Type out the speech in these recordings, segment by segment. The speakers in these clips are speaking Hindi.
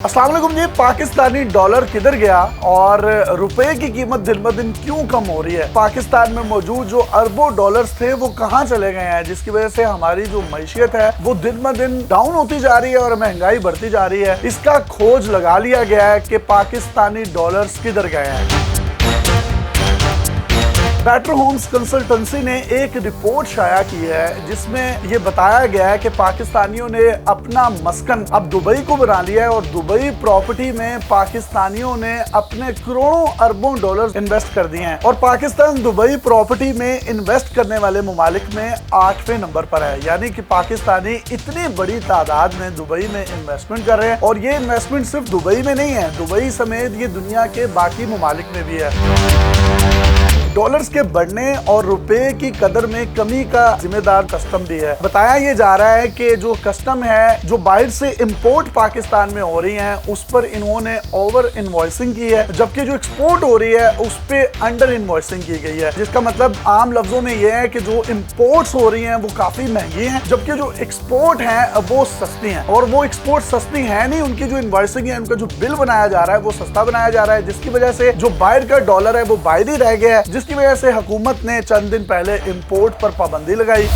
अस्सलाम वालेकुम जी। पाकिस्तानी डॉलर किधर गया और रुपए की कीमत दिन ब दिन क्यों कम हो रही है? पाकिस्तान में मौजूद जो अरबों डॉलर्स थे वो कहां चले गए हैं, जिसकी वजह से हमारी जो मईशियत है वो दिन ब दिन डाउन होती जा रही है और महंगाई बढ़ती जा रही है। इसका खोज लगा लिया गया है कि पाकिस्तानी डॉलर्स किधर गए हैं। बेटर होम्स कंसल्टेंसी ने एक रिपोर्ट शाया की है जिसमें ये बताया गया है कि पाकिस्तानियों ने अपना मस्कन अब दुबई को बना लिया है और दुबई प्रॉपर्टी में पाकिस्तानियों ने अपने करोड़ों अरबों डॉलर इन्वेस्ट कर दिए हैं और पाकिस्तान दुबई प्रॉपर्टी में इन्वेस्ट करने वाले मुमालिक में 8वें नंबर पर है। यानी कि पाकिस्तानी इतनी बड़ी तादाद में दुबई में इन्वेस्टमेंट कर रहे हैं और ये इन्वेस्टमेंट सिर्फ दुबई में नहीं है, दुबई समेत ये दुनिया के बाकी मुमालिक में भी है। डॉलर्स के बढ़ने और रुपए की कदर में कमी का जिम्मेदार कस्टम भी है। बताया ये जा रहा है कि जो कस्टम है, जो बाहर से इंपोर्ट पाकिस्तान में हो रही है उस पर इन्होंने ओवर इनवॉइसिंग की है, जबकि जो एक्सपोर्ट हो रही है उस पे अंडर इनवॉइसिंग की गई है। जिसका मतलब आम लफ्जों में यह है कि जो इम्पोर्ट्स हो रही हैं वो काफी महंगी हैं, जबकि जो एक्सपोर्ट हैं वो सस्ती हैं। और वो एक्सपोर्ट सस्ती है नहीं, उनकी जो इनवॉइसिंग है, उनका जो बिल बनाया जा रहा है वो सस्ता बनाया जा रहा है, जिसकी वजह से जो बाहर का डॉलर है वो बाहर ही रह गया है, जिसकी वजह से हुकूमत ने चंद दिन पहले इंपोर्ट पर पाबंदी लगाई।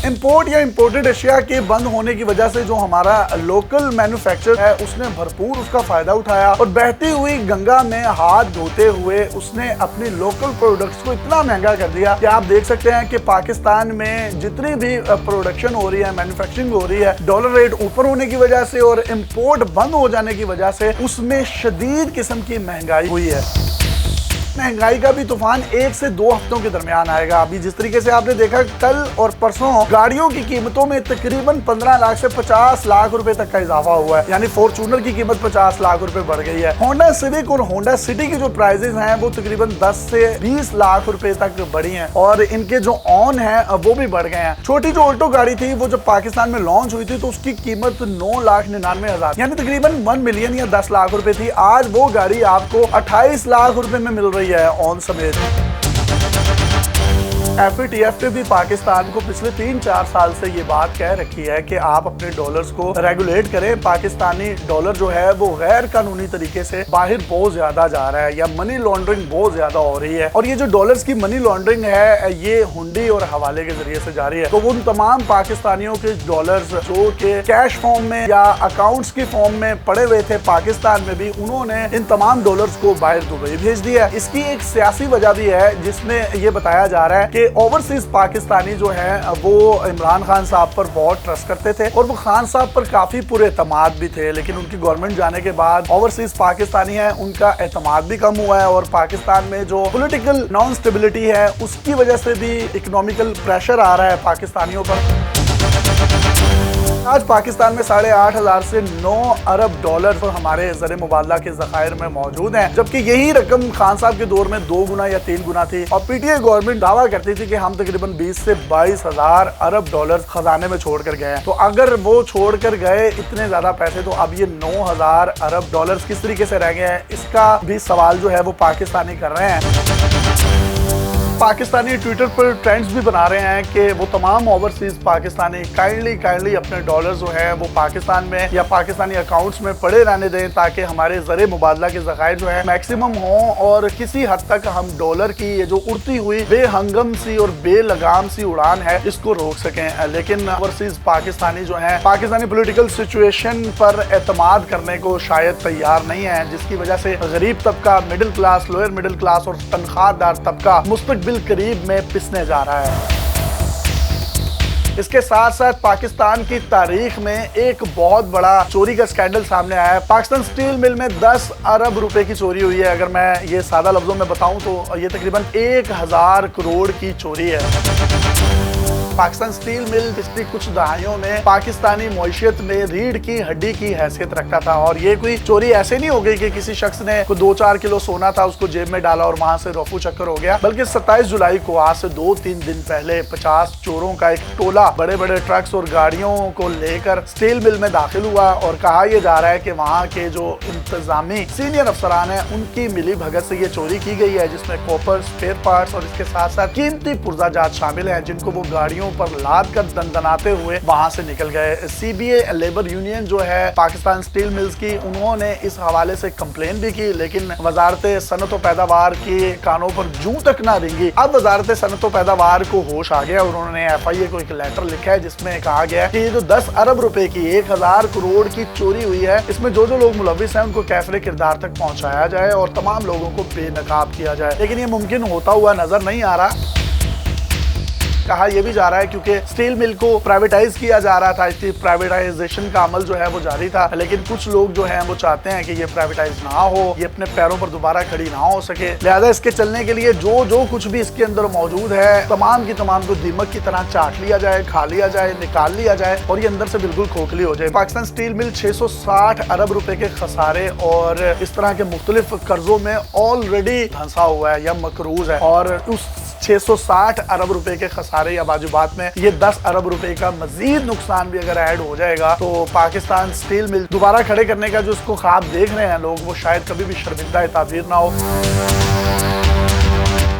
इंपोर्ट या इंपोर्टेड एशिया के बंद होने की वजह से जो हमारा लोकल मैन्युफैक्चर है उसने भरपूर उसका फायदा उठाया और बहती हुई गंगा में हाथ धोते हुए उसने अपनी लोकल प्रोडक्ट्स को इतना महंगा कर दिया कि आप देख सकते हैं कि पाकिस्तान में जितनी भी प्रोडक्शन हो रही है, मैन्युफैक्चरिंग हो रही है, डॉलर रेट ऊपर होने की वजह से और इंपोर्ट बंद हो जाने की वजह से उसमें शदीद किस्म की महंगाई हुई है। महंगाई का भी तूफान 1 से 2 हफ्तों के दरमियान आएगा। अभी जिस तरीके से आपने देखा कल और परसों गाड़ियों की कीमतों में तकरीबन 15 लाख से 50 लाख रुपए तक का इजाफा हुआ है, यानी फॉर्च्यूनर की कीमत 50 लाख रुपए बढ़ गई है। होंडा सिविक और होंडा सिटी की जो प्राइसेस हैं वो तकरीबन 10 से 20 लाख रुपए तक बढ़ी हैं और इनके जो ऑन है वो भी बढ़ गए हैं। छोटी जो ऑल्टो गाड़ी थी वो जब पाकिस्तान में लॉन्च हुई थी तो उसकी कीमत 9,99,000 यानी तकरीबन 1 मिलियन या 10 लाख रुपए थी। आज वो गाड़ी आपको 28 लाख रुपए में मिल रही है ऑन समेत। FATF ने भी पाकिस्तान को पिछले 3-4 साल से ये बात कह रखी है कि आप अपने डॉलर्स को रेगुलेट करें। पाकिस्तानी डॉलर जो है वो गैर कानूनी तरीके से बाहर बहुत ज्यादा जा रहा है या मनी लॉन्ड्रिंग बहुत ज्यादा हो रही है और ये जो डॉलर्स की मनी लॉन्ड्रिंग है ये हुंडी और हवाले के जरिए से जा रही है। तो उन तमाम पाकिस्तानियों के डॉलर्स जो कि कैश फॉर्म में या अकाउंट्स की फॉर्म में पड़े हुए थे पाकिस्तान में भी, उन्होंने इन तमाम डॉलर्स को बाहर दुबई भेज दिया। इसकी एक सियासी वजह भी है जिसमें ये बताया जा रहा है कि ओवरसीज पाकिस्तानी जो है वो इमरान खान साहब पर बहुत ट्रस्ट करते थे और वो खान साहब पर काफी पूरे एतमाद भी थे, लेकिन उनकी गवर्नमेंट जाने के बाद ओवरसीज पाकिस्तानी है उनका एतमाद भी कम हुआ है और पाकिस्तान में जो पॉलिटिकल नॉन स्टेबिलिटी है उसकी वजह से भी इकोनॉमिकल प्रेशर आ रहा है पाकिस्तानियों पर। आज पाकिस्तान में 8,500 से 9 अरब डॉलर तो हमारे ज़र मुबादला के ज़खायर में मौजूद हैं, जबकि यही रकम खान साहब के दौर में 2 गुना या 3 गुना थी और PTI गवर्नमेंट दावा करती थी कि हम तकरीबन 20 से 22 हजार अरब डॉलर खजाने में छोड़ कर गए हैं। तो अगर वो छोड़ कर गए इतने ज्यादा पैसे, तो अब ये 9,000 अरब डॉलर किस तरीके से रह गए हैं, इसका भी सवाल जो है वो पाकिस्तानी कर रहे हैं। पाकिस्तानी ट्विटर पर ट्रेंड्स भी बना रहे हैं कि वो तमाम ओवरसीज पाकिस्तानी काइंडली अपने डॉलर जो है वो पाकिस्तान में या पाकिस्तानी अकाउंट्स में पड़े रहने दें ताकि हमारे ज़र मुबादला के ज़खायर जो है मैक्सिमम हो और किसी हद तक हम डॉलर की ये जो उड़ती हुई बेहंगम सी और बेलगाम सी उड़ान है इसको रोक सकें। लेकिन ओवरसीज पाकिस्तानी जो है पाकिस्तानी पॉलिटिकल सिचुएशन पर एतमाद करने को शायद तैयार नहीं है, जिसकी वजह से गरीब तबका, middle class, lower middle class और तनख्वाहदार तबका मुस्तकबिल करीब में पिसने जा रहा है। इसके साथ साथ पाकिस्तान की तारीख में एक बहुत बड़ा चोरी का स्कैंडल सामने आया है। पाकिस्तान स्टील मिल में 10 अरब रुपए की चोरी हुई है। अगर मैं ये सादा लफ्जों में बताऊं तो ये तकरीबन 1,000 करोड़ की चोरी है। पाकिस्तान स्टील मिल पिछली कुछ दहाइयों में पाकिस्तानी मईशत में रीढ़ की हड्डी की हैसियत रखता था और ये कोई चोरी ऐसे नहीं हो गई कि किसी शख्स ने 2-4 किलो सोना था उसको जेब में डाला और वहां से रफू चक्कर हो गया, बल्कि 27 जुलाई को आज से 2-3 दिन पहले 50 चोरों का एक टोला बड़े बड़े ट्रक्स और गाड़ियों को लेकर स्टील मिल में दाखिल हुआ और कहा यह जा रहा है कि वहाँ के जो इंतजामी सीनियर अफसरान है उनकी मिली भगत से ये चोरी की गई है, जिसमें कॉपर, स्पेयर पार्ट्स और इसके साथ साथ कीमती पुर्जा जात शामिल है जिनको वो गाड़ियों गाड़ियों पर लाद कर दनदनाते हुए वहां से निकल गए। CBA लेबर यूनियन जो है पाकिस्तान स्टील मिल्स की, उन्होंने इस हवाले से कंप्लेन भी की, लेकिन वजारत सनत व पैदावार के कानों पर जूं तक ना रेंगी। अब वजारत सनत व पैदावार को होश आ गया और उन्होंने FIA को एक लेटर लिखा है जिसमें कहा गया है कि ये जो 10 अरब रुपए की 1000 करोड़ की चोरी हुई है, इसमें जो लोग मुलविस हैं उनको कैफरे किरदार तक पहुंचाया जाए और तमाम लोगों को बेनकाब किया जाए। लेकिन ये मुमकिन होता हुआ नजर नहीं आ रहा। कहा यह भी जा रहा है क्योंकि स्टील मिल को प्राइवेटाइज किया जा रहा था, इसकी प्राइवेटाइजेशन का अमल जो है वो जारी था, लेकिन कुछ लोग जो हैं वो चाहते हैं कि ये प्राइवेटाइज ना हो, ये अपने पैरों पर दोबारा खड़ी ना हो सके। लिहाजा इसके चलने के लिए जो कुछ भी इसके अंदर मौजूद है तमाम की तमाम को दीमक की तरह चाट लिया जाए, खा लिया जाए, निकाल लिया जाए और ये अंदर से बिल्कुल खोखली हो जाए। पाकिस्तान स्टील मिल 660 अरब रुपए के खसारे और इस तरह के मुख्तलिफ कर्जों में ऑलरेडी धंसा हुआ है या मकरूज है, और उस 660 अरब रुपए के खसारे या बाजुबात में ये 10 अरब रुपए का मजीद नुकसान भी अगर ऐड हो जाएगा तो पाकिस्तान स्टील मिल दोबारा खड़े करने का जो इसको ख्वाब देख रहे हैं लोग, वो शायद कभी भी शर्मिंदा ताबीर ना हो।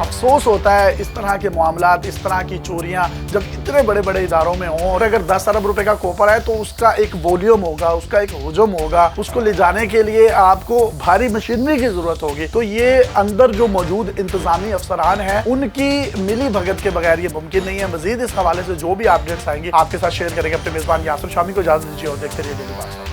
अफसोस होता है इस तरह के मामलात, इस तरह की चोरियां जब इतने बड़े बड़े इदारों में हों, और अगर 10 अरब रुपए का कोपर है तो उसका एक वॉल्यूम होगा, उसका एक हुजम होगा, उसको ले जाने के लिए आपको भारी मशीनरी की जरूरत होगी। तो ये अंदर जो मौजूद इंतजामी अफसरान हैं उनकी मिली भगत के बगैर ये मुमकिन नहीं है। मजीद इस हवाले से जो भी अपडेट्स आएंगी आपके साथ शेयर करेंगे। अपने मेजबान यासिर शामी को इजाजत दीजिए और देखते रहिए डेली बात।